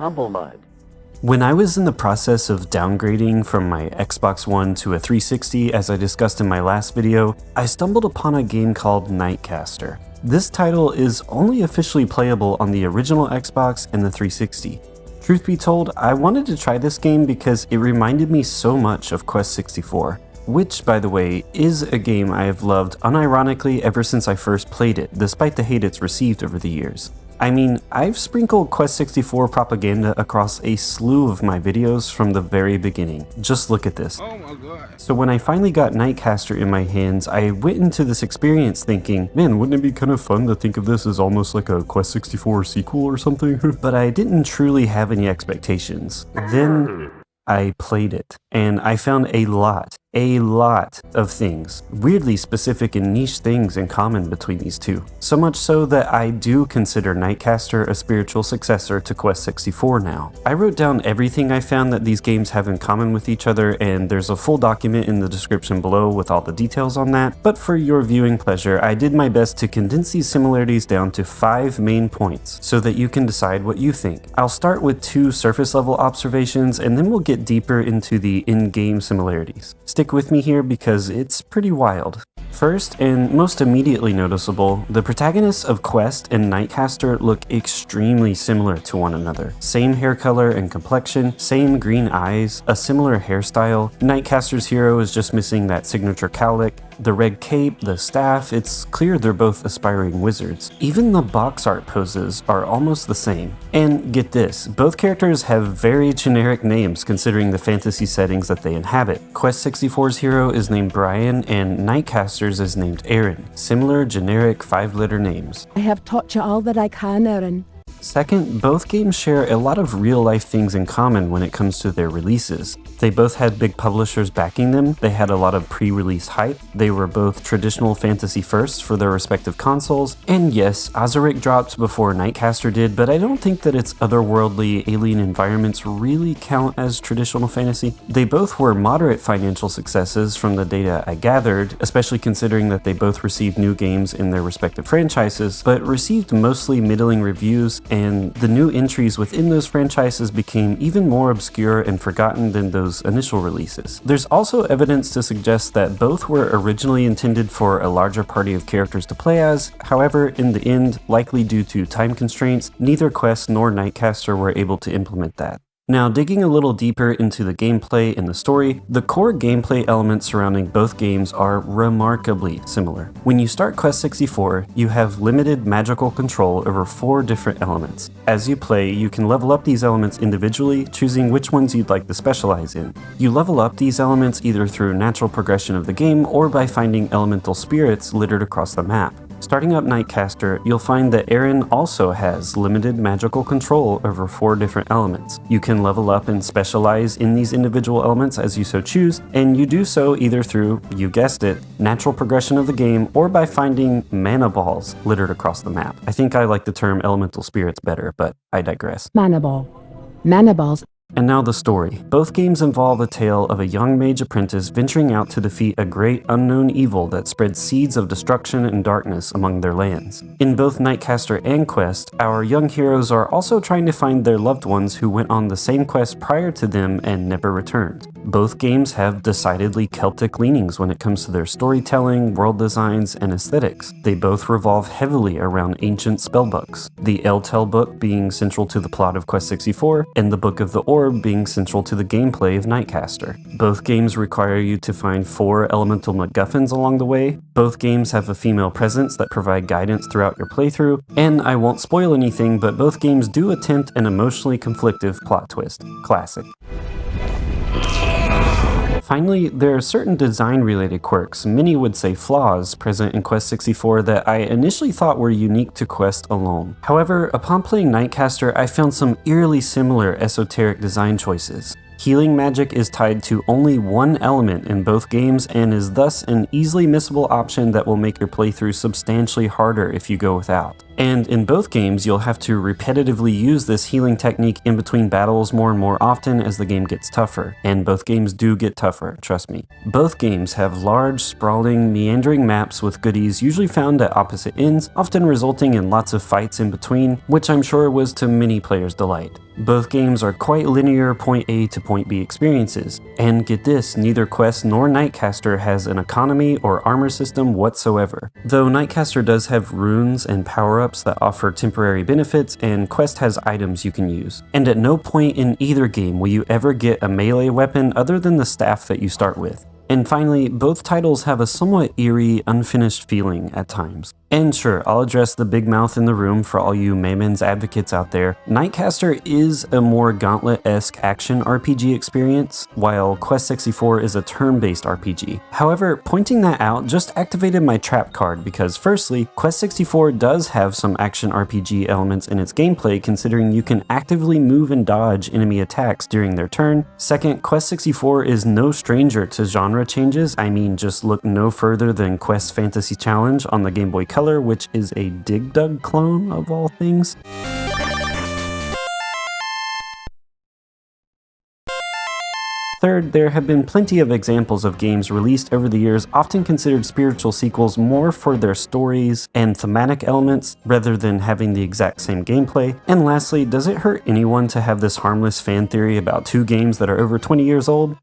humblemud. When I was in the process of downgrading from my Xbox One to a 360, as I discussed in my last video, I stumbled upon a game called NightCaster. This title is only officially playable on the original Xbox and the 360. Truth be told, I wanted to try this game because it reminded me so much of Quest 64, which, by the way, is a game I have loved unironically ever since I first played it, despite the hate it's received over the years. I mean, I've sprinkled Quest 64 propaganda across a slew of my videos from the very beginning. Just look at this. Oh my god. So when I finally got NightCaster in my hands, I went into this experience thinking, man, wouldn't it be kind of fun to think of this as almost like a Quest 64 sequel or something? But I didn't truly have any expectations. Then I played it, and I found a lot of things, weirdly specific and niche things in common between these two. So much so that I do consider NightCaster a spiritual successor to Quest 64 now. I wrote down everything I found that these games have in common with each other, and there's a full document in the description below with all the details on that, but for your viewing pleasure, I did my best to condense these similarities down to 5 main points so that you can decide what you think. I'll start with 2 surface level observations, and then we'll get deeper into the in-game similarities. Stick with me here because it's pretty wild. First, and most immediately noticeable, the protagonists of Quest and NightCaster look extremely similar to one another. Same hair color and complexion, same green eyes, a similar hairstyle. NightCaster's hero is just missing that signature cowlick, the red cape, the staff. It's clear they're both aspiring wizards. Even the box art poses are almost the same. And get this, both characters have very generic names considering the fantasy settings that they inhabit. Quest 64's hero is named Brian and NightCaster's is named Aaron. Similar generic 5-letter names. I have taught you all that I can, Aaron. Second, both games share a lot of real-life things in common when it comes to their releases. They both had big publishers backing them, they had a lot of pre-release hype, they were both traditional fantasy firsts for their respective consoles, and yes, Ozaric dropped before NightCaster did, but I don't think that its otherworldly alien environments really count as traditional fantasy. They both were moderate financial successes from the data I gathered, especially considering that they both received new games in their respective franchises, but received mostly middling reviews, and the new entries within those franchises became even more obscure and forgotten than those initial releases. There's also evidence to suggest that both were originally intended for a larger party of characters to play as. However, in the end, likely due to time constraints, neither Quest nor NightCaster were able to implement that. Now, digging a little deeper into the gameplay and the story, the core gameplay elements surrounding both games are remarkably similar. When you start Quest 64, you have limited magical control over 4 different elements. As you play, you can level up these elements individually, choosing which ones you'd like to specialize in. You level up these elements either through natural progression of the game or by finding elemental spirits littered across the map. Starting up NightCaster, you'll find that Aaron also has limited magical control over 4 different elements. You can level up and specialize in these individual elements as you so choose, and you do so either through, you guessed it, natural progression of the game or by finding mana balls littered across the map. I think I like the term elemental spirits better, but I digress. Mana ball. Mana balls. And now the story. Both games involve a tale of a young mage apprentice venturing out to defeat a great unknown evil that spreads seeds of destruction and darkness among their lands. In both NightCaster and Quest, our young heroes are also trying to find their loved ones who went on the same quest prior to them and never returned. Both games have decidedly Celtic leanings when it comes to their storytelling, world designs, and aesthetics. They both revolve heavily around ancient spellbooks, the Eltel book being central to the plot of Quest 64, and the Book of the Orb being central to the gameplay of NightCaster. Both games require you to find 4 elemental MacGuffins along the way. Both games have a female presence that provide guidance throughout your playthrough, and I won't spoil anything, but both games do attempt an emotionally conflictive plot twist. Classic. Finally, there are certain design-related quirks, many would say flaws, present in Quest 64 that I initially thought were unique to Quest alone. However, upon playing NightCaster, I found some eerily similar esoteric design choices. Healing magic is tied to only one element in both games and is thus an easily missable option that will make your playthrough substantially harder if you go without. And in both games, you'll have to repetitively use this healing technique in between battles more and more often as the game gets tougher. And both games do get tougher, trust me. Both games have large, sprawling, meandering maps with goodies usually found at opposite ends, often resulting in lots of fights in between, which I'm sure was to many players' delight. Both games are quite linear point A to point B experiences. And get this, neither Quest nor NightCaster has an economy or armor system whatsoever. Though NightCaster does have runes and power-ups that offer temporary benefits, and Quest has items you can use. And at no point in either game will you ever get a melee weapon other than the staff that you start with. And finally, both titles have a somewhat eerie, unfinished feeling at times. And sure, I'll address the big mouth in the room for all you Mayman's advocates out there. NightCaster is a more Gauntlet-esque action RPG experience, while Quest 64 is a turn-based RPG. However, pointing that out just activated my trap card because firstly, Quest 64 does have some action RPG elements in its gameplay considering you can actively move and dodge enemy attacks during their turn. Second, Quest 64 is no stranger to genre changes. I mean, just look no further than Quest Fantasy Challenge on the Game Boy Color, which is a Dig Dug clone of all things. Third, there have been plenty of examples of games released over the years often considered spiritual sequels more for their stories and thematic elements rather than having the exact same gameplay. And lastly, does it hurt anyone to have this harmless fan theory about two games that are over 20 years old?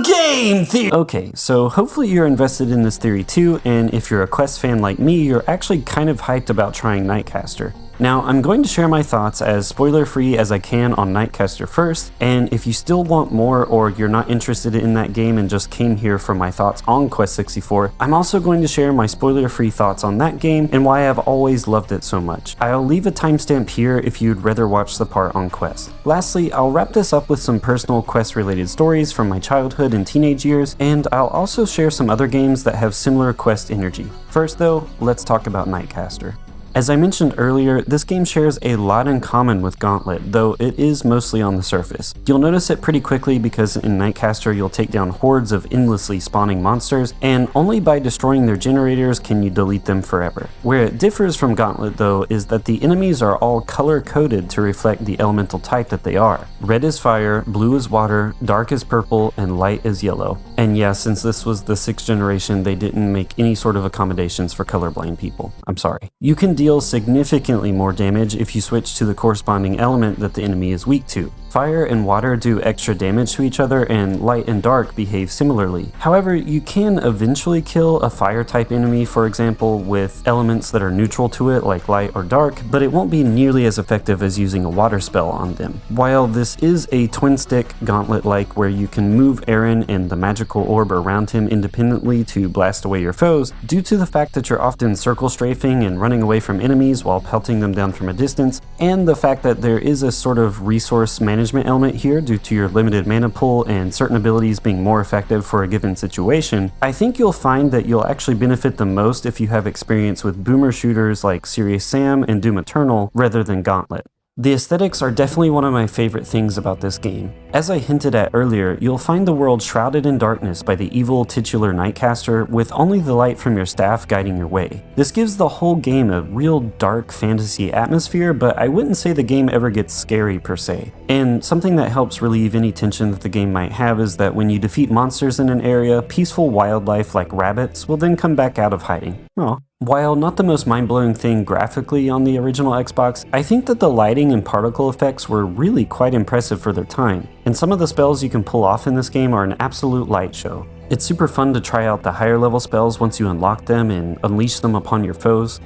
Game theory! Okay, so hopefully you're invested in this theory too, and if you're a Quest fan like me, you're actually kind of hyped about trying NightCaster. Now, I'm going to share my thoughts as spoiler-free as I can on NightCaster first, and if you still want more or you're not interested in that game and just came here for my thoughts on Quest 64, I'm also going to share my spoiler-free thoughts on that game and why I've always loved it so much. I'll leave a timestamp here if you'd rather watch the part on Quest. Lastly, I'll wrap this up with some personal Quest-related stories from my childhood and teenage years, and I'll also share some other games that have similar Quest energy. First though, let's talk about NightCaster. As I mentioned earlier, this game shares a lot in common with Gauntlet, though it is mostly on the surface. You'll notice it pretty quickly because in NightCaster you'll take down hordes of endlessly spawning monsters, and only by destroying their generators can you delete them forever. Where it differs from Gauntlet though is that the enemies are all color-coded to reflect the elemental type that they are. Red is fire, blue is water, dark is purple, and light is yellow. And yeah, since this was the 6th generation, they didn't make any sort of accommodations for colorblind people. I'm sorry. You can deal significantly more damage if you switch to the corresponding element that the enemy is weak to. Fire and water do extra damage to each other, and light and dark behave similarly. However, you can eventually kill a fire-type enemy, for example, with elements that are neutral to it, like light or dark, but it won't be nearly as effective as using a water spell on them. While this is a twin-stick Gauntlet-like where you can move Aaron and the magical orb around him independently to blast away your foes, due to the fact that you're often circle strafing and running away from enemies while pelting them down from a distance, and the fact that there is a sort of resource management element here due to your limited mana pool and certain abilities being more effective for a given situation, I think you'll find that you'll actually benefit the most if you have experience with boomer shooters like Serious Sam and Doom Eternal rather than Gauntlet. The aesthetics are definitely one of my favorite things about this game. As I hinted at earlier, you'll find the world shrouded in darkness by the evil titular NightCaster with only the light from your staff guiding your way. This gives the whole game a real dark fantasy atmosphere, but I wouldn't say the game ever gets scary per se. And something that helps relieve any tension that the game might have is that when you defeat monsters in an area, peaceful wildlife like rabbits will then come back out of hiding. Aw. While not the most mind-blowing thing graphically on the original Xbox, I think that the lighting and particle effects were really quite impressive for their time, and some of the spells you can pull off in this game are an absolute light show. It's super fun to try out the higher level spells once you unlock them and unleash them upon your foes.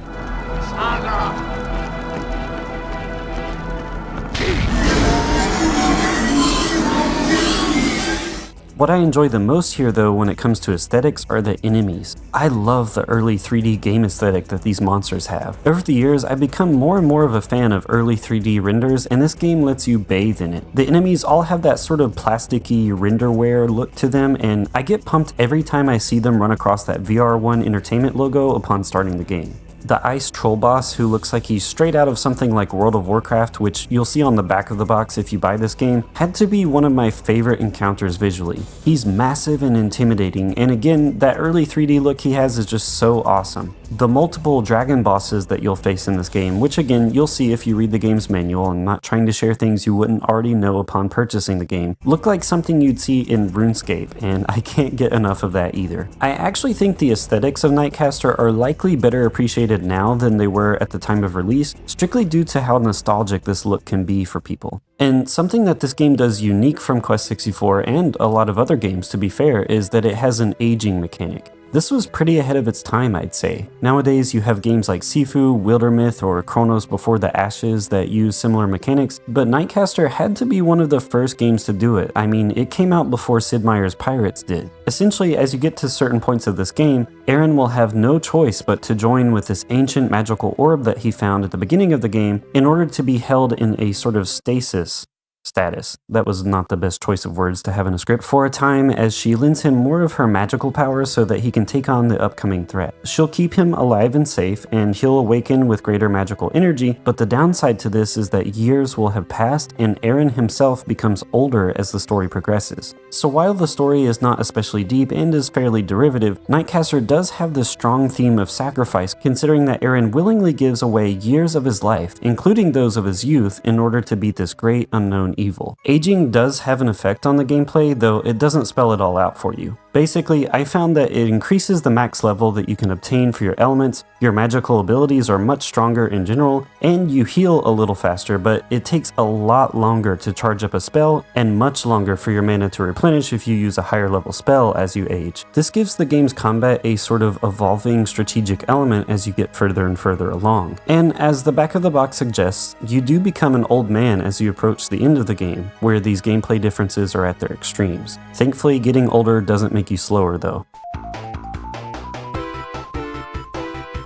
What I enjoy the most here though when it comes to aesthetics are the enemies. I love the early 3D game aesthetic that these monsters have. Over the years, I've become more and more of a fan of early 3D renders, and this game lets you bathe in it. The enemies all have that sort of plasticky renderware look to them, and I get pumped every time I see them run across that VR1 Entertainment logo upon starting the game. The ice troll boss, who looks like he's straight out of something like World of Warcraft, which you'll see on the back of the box if you buy this game, had to be one of my favorite encounters visually. He's massive and intimidating, and again, that early 3D look he has is just so awesome. The multiple dragon bosses that you'll face in this game, which again, you'll see if you read the game's manual, I'm not trying to share things you wouldn't already know upon purchasing the game, look like something you'd see in RuneScape, and I can't get enough of that either. I actually think the aesthetics of NightCaster are likely better appreciated good now than they were at the time of release, strictly due to how nostalgic this look can be for people. And something that this game does unique from Quest 64 and a lot of other games, to be fair, is that it has an aging mechanic. This was pretty ahead of its time, I'd say. Nowadays, you have games like Sifu, Wildermyth, or Chronos Before the Ashes that use similar mechanics, but NightCaster had to be one of the first games to do it. I mean, it came out before Sid Meier's Pirates did. Essentially, as you get to certain points of this game, Aaron will have no choice but to join with this ancient magical orb that he found at the beginning of the game in order to be held in a sort of stasis status. That was not the best choice of words to have in a script for a time, as she lends him more of her magical powers so that he can take on the upcoming threat. She'll keep him alive and safe, and he'll awaken with greater magical energy, but the downside to this is that years will have passed and Aaron himself becomes older as the story progresses. So while the story is not especially deep and is fairly derivative, NightCaster does have this strong theme of sacrifice, considering that Aaron willingly gives away years of his life, including those of his youth, in order to beat this great unknown evil. Aging does have an effect on the gameplay, though it doesn't spell it all out for you. Basically, I found that it increases the max level that you can obtain for your elements, your magical abilities are much stronger in general, and you heal a little faster, but it takes a lot longer to charge up a spell, and much longer for your mana to replenish if you use a higher level spell as you age. This gives the game's combat a sort of evolving strategic element as you get further and further along. And as the back of the box suggests, you do become an old man as you approach the end of the game, where these gameplay differences are at their extremes. Thankfully, getting older doesn't make you slower though.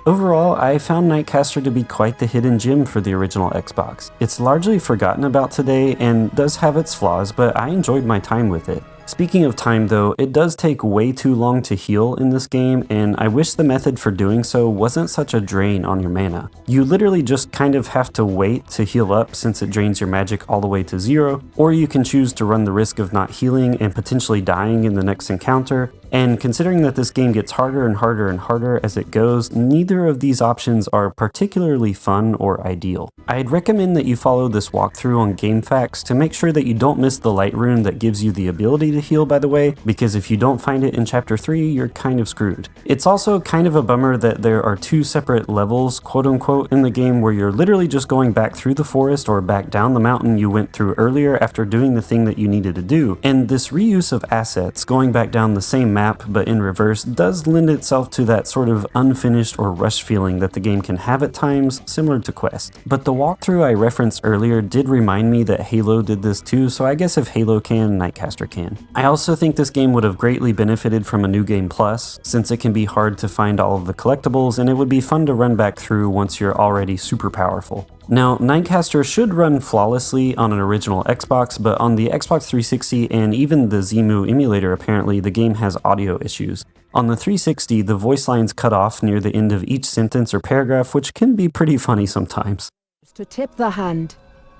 Overall, I found NightCaster to be quite the hidden gem for the original Xbox. It's largely forgotten about today and does have its flaws, but I enjoyed my time with it. Speaking of time though, it does take way too long to heal in this game, and I wish the method for doing so wasn't such a drain on your mana. You literally just kind of have to wait to heal up since it drains your magic all the way to 0, or you can choose to run the risk of not healing and potentially dying in the next encounter. And considering that this game gets harder and harder and harder as it goes, neither of these options are particularly fun or ideal. I'd recommend that you follow this walkthrough on GameFAQs to make sure that you don't miss the light rune that gives you the ability to heal, by the way, because if you don't find it in Chapter 3, you're kind of screwed. It's also kind of a bummer that there are 2 separate levels, quote unquote, in the game where you're literally just going back through the forest or back down the mountain you went through earlier after doing the thing that you needed to do. And this reuse of assets, going back down the same map but in reverse, does lend itself to that sort of unfinished or rushed feeling that the game can have at times, similar to Quest. But the walkthrough I referenced earlier did remind me that Halo did this too, so I guess if Halo can, NightCaster can. I also think this game would have greatly benefited from a New Game Plus, since it can be hard to find all of the collectibles and it would be fun to run back through once you're already super powerful. Now, NightCaster should run flawlessly on an original Xbox, but on the Xbox 360 and even the Zemu emulator apparently, the game has audio issues. On the 360, the voice lines cut off near the end of each sentence or paragraph, which can be pretty funny sometimes. To tip the hand,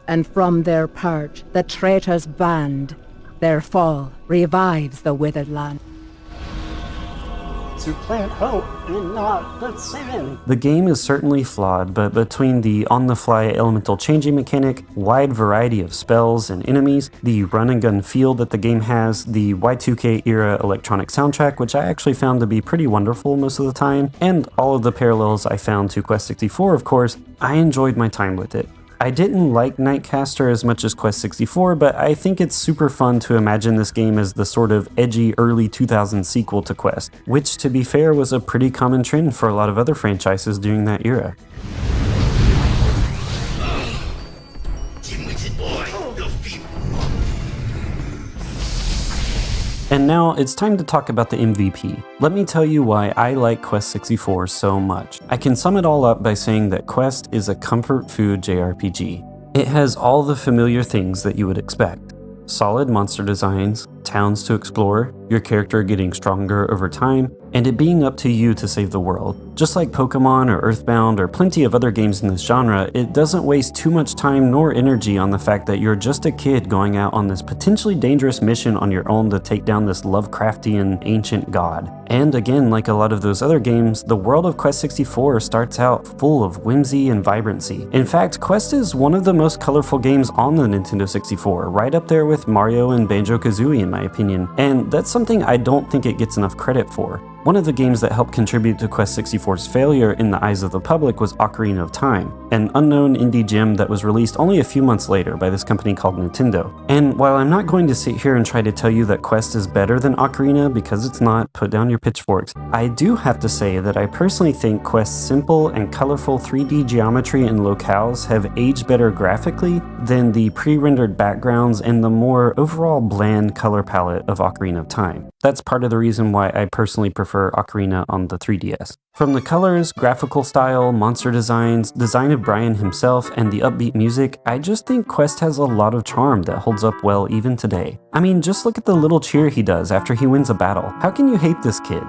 and from their purge the traitors band, their fall revives the withered land. To plant hope and not but sin. The game is certainly flawed, but between the on-the-fly elemental changing mechanic, wide variety of spells and enemies, the run-and-gun feel that the game has, the Y2K era electronic soundtrack, which I actually found to be pretty wonderful most of the time, and all of the parallels I found to Quest 64, of course, I enjoyed my time with it. I didn't like NightCaster as much as Quest 64, but I think it's super fun to imagine this game as the sort of edgy early 2000s sequel to Quest, which to be fair was a pretty common trend for a lot of other franchises during that era. And now it's time to talk about the MVP. Let me tell you why I like Quest 64 so much. I can sum it all up by saying that Quest is a comfort food JRPG. It has all the familiar things that you would expect. Solid monster designs, towns to explore, your character getting stronger over time, and it being up to you to save the world. Just like Pokemon or Earthbound or plenty of other games in this genre, it doesn't waste too much time nor energy on the fact that you're just a kid going out on this potentially dangerous mission on your own to take down this Lovecraftian ancient god. And again, like a lot of those other games, the world of Quest 64 starts out full of whimsy and vibrancy. In fact, Quest is one of the most colorful games on the Nintendo 64, right up there with Mario and Banjo-Kazooie in my opinion, and that's something I don't think it gets enough credit for. One of the games that helped contribute to Quest 64's failure in the eyes of the public was Ocarina of Time, an unknown indie gem that was released only a few months later by this company called Nintendo. And while I'm not going to sit here and try to tell you that Quest is better than Ocarina, because it's not, put down your pitchforks, I do have to say that I personally think Quest's simple and colorful 3D geometry and locales have aged better graphically than the pre-rendered backgrounds and the more overall bland color palette of Ocarina of Time. That's part of the reason why I personally prefer Ocarina on the 3DS. From the colors, graphical style, monster designs, design of Brian himself, and the upbeat music, I just think Quest has a lot of charm that holds up well even today. I mean, just look at the little cheer he does after he wins a battle. How can you hate this kid?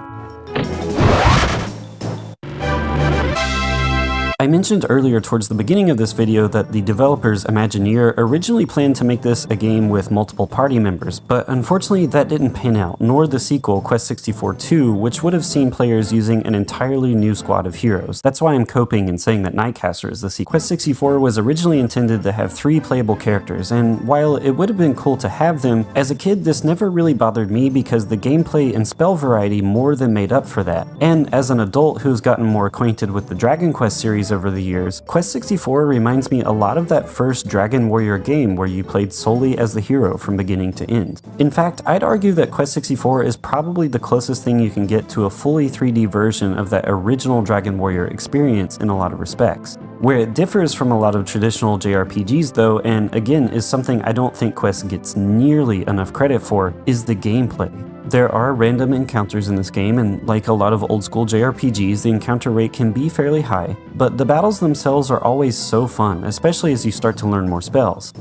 I mentioned earlier towards the beginning of this video that the developers Imagineer originally planned to make this a game with multiple party members, but unfortunately that didn't pan out, nor the sequel Quest 64 2, which would have seen players using an entirely new squad of heroes. That's why I'm coping and saying that NightCaster is the sequel. Quest 64 was originally intended to have 3 playable characters, and while it would have been cool to have them, as a kid this never really bothered me because the gameplay and spell variety more than made up for that. And as an adult who's gotten more acquainted with the Dragon Quest series over the years, Quest 64 reminds me a lot of that first Dragon Warrior game where you played solely as the hero from beginning to end. In fact, I'd argue that Quest 64 is probably the closest thing you can get to a fully 3D version of that original Dragon Warrior experience in a lot of respects. Where it differs from a lot of traditional JRPGs though, and again is something I don't think Quest gets nearly enough credit for, is the gameplay. There are random encounters in this game, and like a lot of old school JRPGs, the encounter rate can be fairly high, but the battles themselves are always so fun, especially as you start to learn more spells.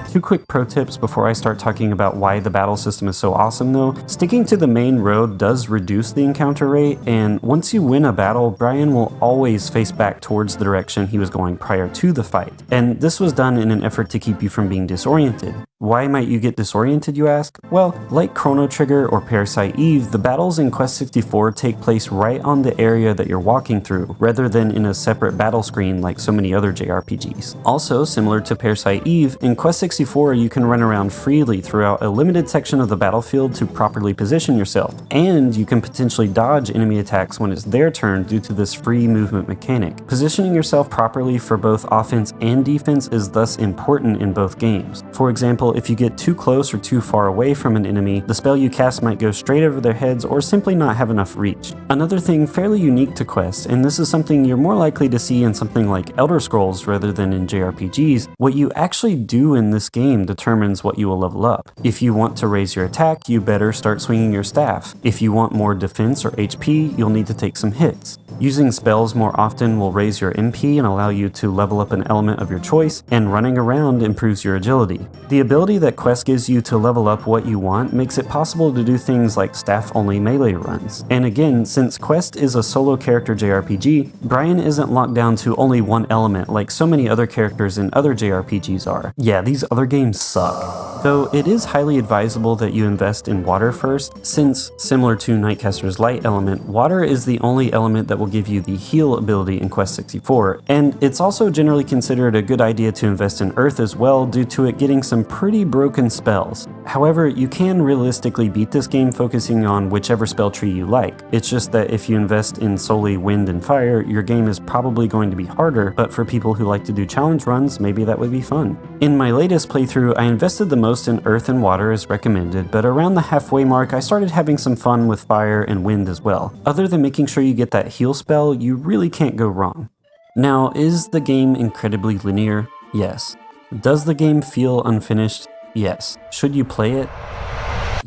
2 quick pro tips before I start talking about why the battle system is so awesome though. Sticking to the main road does reduce the encounter rate, and once you win a battle, Brian will always face back towards the direction he was going prior to the fight. And this was done in an effort to keep you from being disoriented. Why might you get disoriented, you ask? Well, like Chrono Trigger or Parasite Eve, the battles in Quest 64 take place right on the area that you're walking through, rather than in a separate battle screen like so many other JRPGs. Also, similar to Parasite Eve, in Quest 64 you can run around freely throughout a limited section of the battlefield to properly position yourself, and you can potentially dodge enemy attacks when it's their turn due to this free movement mechanic. Positioning yourself properly for both offense and defense is thus important in both games. For example, if you get too close or too far away from an enemy, the spell you cast might go straight over their heads or simply not have enough reach. Another thing fairly unique to Quest, and this is something you're more likely to see in something like Elder Scrolls rather than in JRPGs, what you actually do in this game determines what you will level up. If you want to raise your attack, you better start swinging your staff. If you want more defense or HP, you'll need to take some hits. Using spells more often will raise your MP and allow you to level up an element of your choice, and running around improves your agility. The ability that Quest gives you to level up what you want makes it possible to do things like staff-only melee runs. And again, since Quest is a solo character JRPG, Brian isn't locked down to only one element like so many other characters in other JRPGs are. Yeah, these other games suck. Though it is highly advisable that you invest in water first, since, similar to NightCaster's light element, water is the only element that will give you the heal ability in Quest 64, and it's also generally considered a good idea to invest in earth as well due to it getting some pretty broken spells. However, you can realistically beat this game focusing on whichever spell tree you like. It's just that if you invest in solely wind and fire, your game is probably going to be harder, but for people who like to do challenge runs, maybe that would be fun. In my latest playthrough, I invested the most in earth and water as recommended, but around the halfway mark I started having some fun with fire and wind as well. Other than making sure you get that heal spell, you really can't go wrong. Now, is the game incredibly linear? Yes. Does the game feel unfinished? Yes. Should you play it?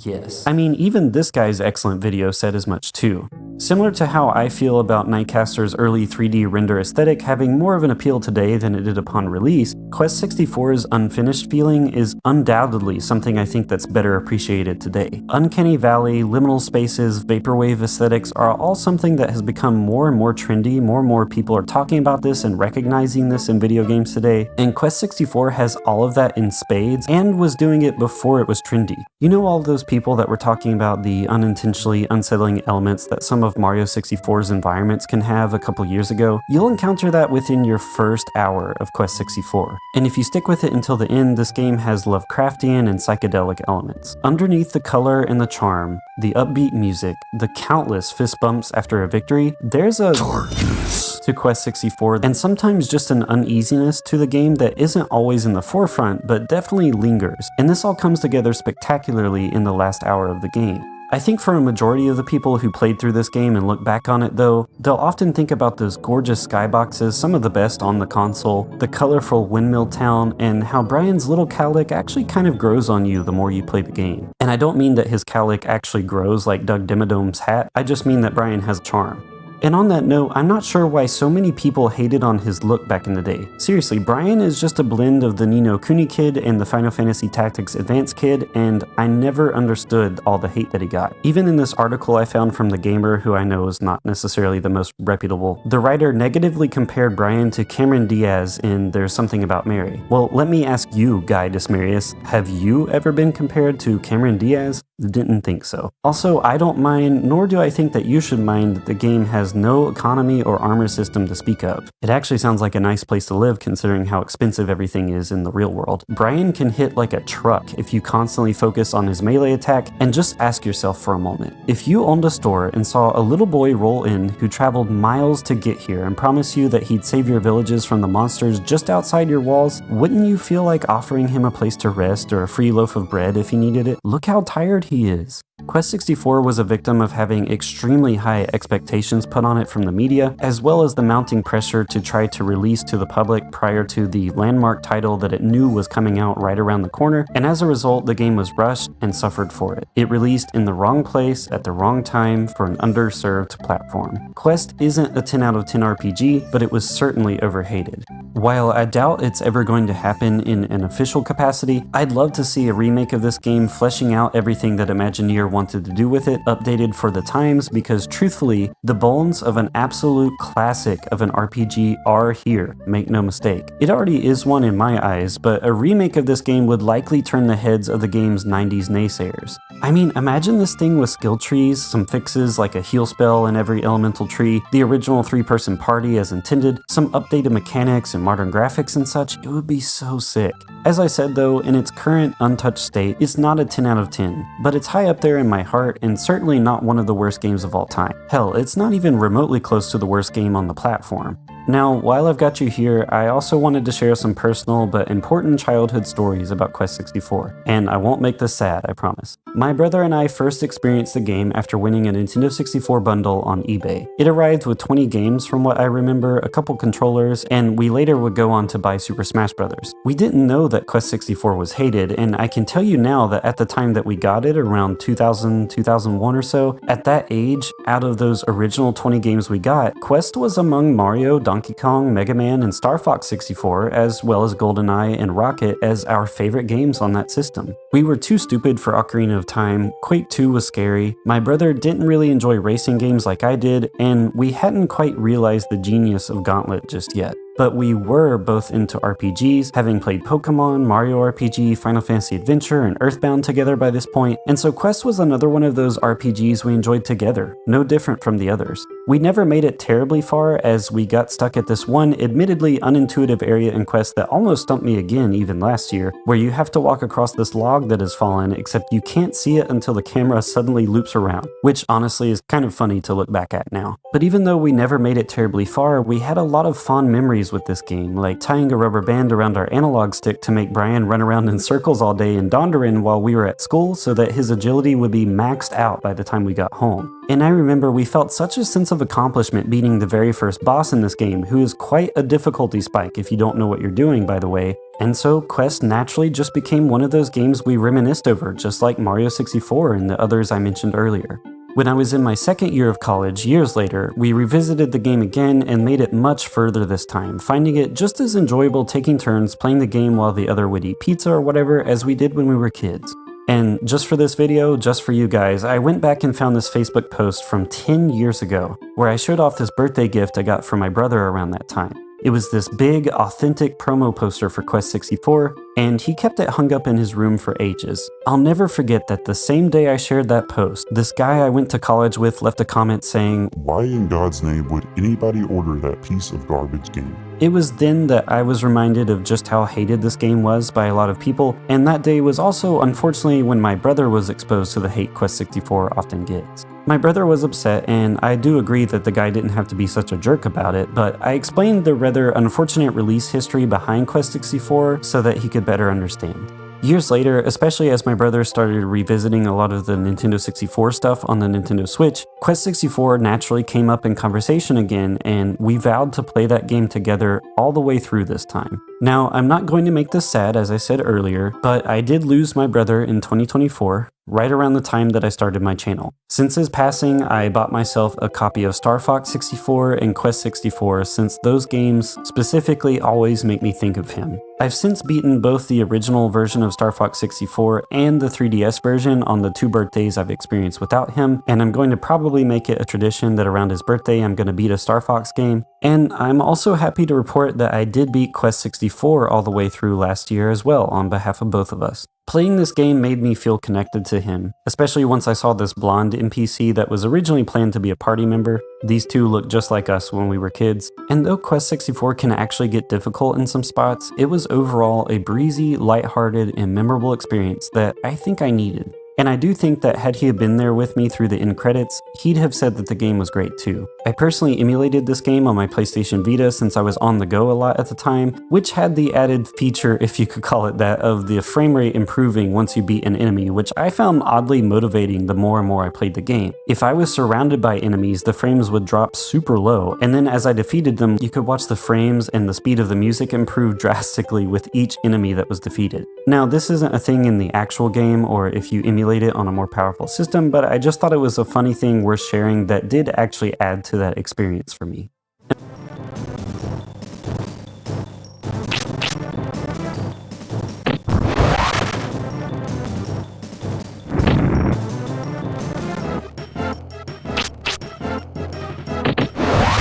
Yes. I mean, even this guy's excellent video said as much too. Similar to how I feel about NightCaster's early 3D render aesthetic having more of an appeal today than it did upon release, Quest 64's unfinished feeling is undoubtedly something I think that's better appreciated today. Uncanny Valley, liminal spaces, vaporwave aesthetics are all something that has become more and more trendy. More and more people are talking about this and recognizing this in video games today, and Quest 64 has all of that in spades and was doing it before it was trendy. You know, all those people that were talking about the unintentionally unsettling elements that some some of Mario 64's environments can have a couple years ago, you'll encounter that within your first hour of Quest 64. And if you stick with it until the end, this game has Lovecraftian and psychedelic elements. Underneath the color and the charm, the upbeat music, the countless fist bumps after a victory, there's a darkness to Quest 64, and sometimes just an uneasiness to the game that isn't always in the forefront, but definitely lingers. And this all comes together spectacularly in the last hour of the game. I think for a majority of the people who played through this game and look back on it though, they'll often think about those gorgeous skyboxes, some of the best on the console, the colorful windmill town, and how Brian's little cowlick actually kind of grows on you the more you play the game. And I don't mean that his cowlick actually grows like Doug Dimmadome's hat, I just mean that Brian has charm. And on that note, I'm not sure why so many people hated on his look back in the day. Seriously, Brian is just a blend of the Ni no Kuni kid and the Final Fantasy Tactics Advance kid, and I never understood all the hate that he got. Even in this article I found from The Gamer, who I know is not necessarily the most reputable, the writer negatively compared Brian to Cameron Diaz in There's Something About Mary. Well, let me ask you, Guy Dismarius, have you ever been compared to Cameron Diaz? Didn't think so. Also, I don't mind, nor do I think that you should mind, that the game has no economy or armor system to speak of. It actually sounds like a nice place to live considering how expensive everything is in the real world. Brian can hit like a truck if you constantly focus on his melee attack, and just ask yourself for a moment. If you owned a store and saw a little boy roll in who traveled miles to get here and promise you that he'd save your villages from the monsters just outside your walls, wouldn't you feel like offering him a place to rest or a free loaf of bread if he needed it? Look how tired he is. Quest 64 was a victim of having extremely high expectations put on it from the media, as well as the mounting pressure to try to release to the public prior to the landmark title that it knew was coming out right around the corner, and as a result, the game was rushed and suffered for it. It released in the wrong place at the wrong time for an underserved platform. Quest isn't a 10 out of 10 RPG, but it was certainly overhated. While I doubt it's ever going to happen in an official capacity, I'd love to see a remake of this game fleshing out everything that Imagineer wanted to do with it, updated for the times, because truthfully, the bones of an absolute classic of an RPG are here, make no mistake. It already is one in my eyes, but a remake of this game would likely turn the heads of the game's 90s naysayers. I mean, imagine this thing with skill trees, some fixes like a heal spell in every elemental tree, the original 3-person party as intended, some updated mechanics and modern graphics and such. It would be so sick. As I said though, in its current untouched state, it's not a 10 out of 10, but it's high up there in my heart and certainly not one of the worst games of all time. Hell, it's not even remotely close to the worst game on the platform. Now, while I've got you here, I also wanted to share some personal but important childhood stories about Quest 64, and I won't make this sad, I promise. My brother and I first experienced the game after winning a Nintendo 64 bundle on eBay. It arrived with 20 games from what I remember, a couple controllers, and we later would go on to buy Super Smash Bros. We didn't know that Quest 64 was hated, and I can tell you now that at the time that we got it, around 2000, 2001 or so, at that age, out of those original 20 games we got, Quest was among Mario, Donkey Kong, Mega Man, and Star Fox 64, as well as GoldenEye and Rocket as our favorite games on that system. We were too stupid for Ocarina of Time, Quake 2 was scary, my brother didn't really enjoy racing games like I did, and we hadn't quite realized the genius of Gauntlet just yet. But we were both into RPGs, having played Pokemon, Mario RPG, Final Fantasy Adventure, and Earthbound together by this point, and so Quest was another one of those RPGs we enjoyed together, no different from the others. We never made it terribly far as we got stuck at this one admittedly unintuitive area in Quest that almost stumped me again even last year, where you have to walk across this log that has fallen, except you can't see it until the camera suddenly loops around, which honestly is kind of funny to look back at now. But even though we never made it terribly far, we had a lot of fond memories with this game, like tying a rubber band around our analog stick to make Brian run around in circles all day in Dondarin while we were at school so that his agility would be maxed out by the time we got home. And I remember we felt such a sense of accomplishment beating the very first boss in this game, who is quite a difficulty spike if you don't know what you're doing, by the way. And so Quest naturally just became one of those games we reminisced over, just like Mario 64 and the others I mentioned earlier. When I was in my second year of college, years later, we revisited the game again and made it much further this time, finding it just as enjoyable taking turns playing the game while the other would eat pizza or whatever as we did when we were kids. And just for this video, just for you guys, I went back and found this Facebook post from 10 years ago, where I showed off this birthday gift I got from my brother around that time. It was this big, authentic promo poster for Quest 64, and he kept it hung up in his room for ages. I'll never forget that the same day I shared that post, this guy I went to college with left a comment saying, "Why in God's name would anybody order that piece of garbage game?" It was then that I was reminded of just how hated this game was by a lot of people, and that day was also unfortunately when my brother was exposed to the hate Quest 64 often gets. My brother was upset, and I do agree that the guy didn't have to be such a jerk about it, but I explained the rather unfortunate release history behind Quest 64 so that he could better understand. Years later, especially as my brother started revisiting a lot of the Nintendo 64 stuff on the Nintendo Switch, Quest 64 naturally came up in conversation again, and we vowed to play that game together all the way through this time. Now, I'm not going to make this sad, as I said earlier, but I did lose my brother in 2024, right around the time that I started my channel. Since his passing, I bought myself a copy of Star Fox 64 and Quest 64 since those games specifically always make me think of him. I've since beaten both the original version of Star Fox 64 and the 3DS version on the 2 birthdays I've experienced without him, and I'm going to probably make it a tradition that around his birthday I'm going to beat a Star Fox game. And I'm also happy to report that I did beat Quest 64 all the way through last year as well on behalf of both of us. Playing this game made me feel connected to him, especially once I saw this blonde NPC that was originally planned to be a party member. These two look just like us when we were kids, and though Quest 64 can actually get difficult in some spots, it was overall a breezy, lighthearted, and memorable experience that I think I needed. And I do think that had he been there with me through the end credits, he'd have said that the game was great too. I personally emulated this game on my PlayStation Vita since I was on the go a lot at the time, which had the added feature, if you could call it that, of the frame rate improving once you beat an enemy, which I found oddly motivating the more and more I played the game. If I was surrounded by enemies, the frames would drop super low, and then as I defeated them, you could watch the frames and the speed of the music improve drastically with each enemy that was defeated. Now, this isn't a thing in the actual game, or if you emulate it on a more powerful system, but I just thought it was a funny thing worth sharing that did actually add to that experience for me.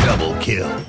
Double kill.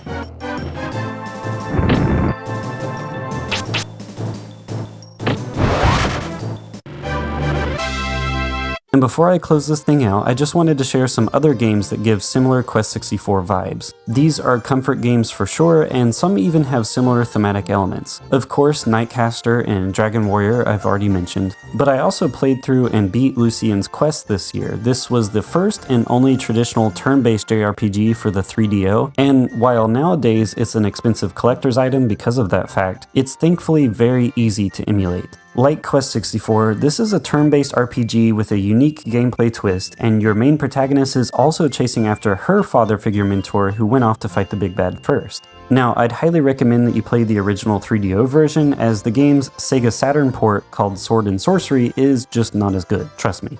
And before I close this thing out, I just wanted to share some other games that give similar Quest 64 vibes. These are comfort games for sure, and some even have similar thematic elements. Of course, NightCaster and Dragon Warrior I've already mentioned, but I also played through and beat Lucienne's Quest this year. This was the first and only traditional turn-based JRPG for the 3DO, and while nowadays it's an expensive collector's item because of that fact, it's thankfully very easy to emulate. Like Quest 64, this is a turn-based RPG with a unique gameplay twist, and your main protagonist is also chasing after her father figure mentor who went off to fight the big bad first. Now, I'd highly recommend that you play the original 3DO version, as the game's Sega Saturn port called Sword and Sorcery is just not as good, trust me.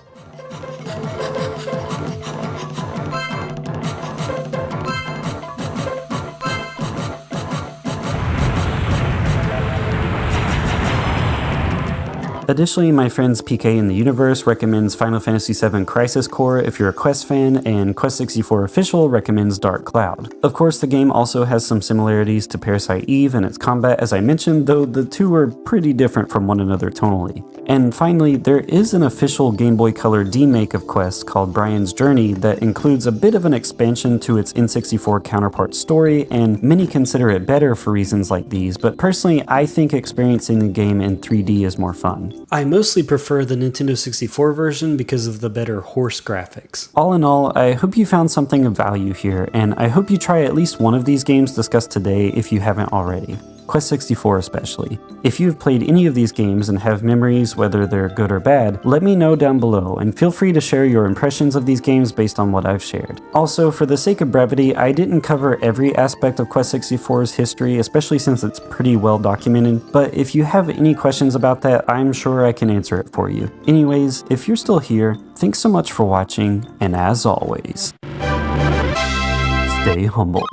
Additionally, my friends PK in the Universe recommends Final Fantasy VII Crisis Core if you're a Quest fan, and Quest 64 Official recommends Dark Cloud. Of course, the game also has some similarities to Parasite Eve and its combat as I mentioned, though the two are pretty different from one another tonally. And finally, there is an official Game Boy Color remake of Quest called Brian's Journey that includes a bit of an expansion to its N64 counterpart story, and many consider it better for reasons like these, but personally I think experiencing the game in 3D is more fun. I mostly prefer the Nintendo 64 version because of the better horse graphics. All in all, I hope you found something of value here, and I hope you try at least one of these games discussed today if you haven't already. Quest 64 especially. If you've played any of these games and have memories, whether they're good or bad, let me know down below, and feel free to share your impressions of these games based on what I've shared. Also, for the sake of brevity, I didn't cover every aspect of Quest 64's history, especially since it's pretty well documented, but if you have any questions about that, I'm sure I can answer it for you. Anyways, if you're still here, thanks so much for watching, and as always, stay humble.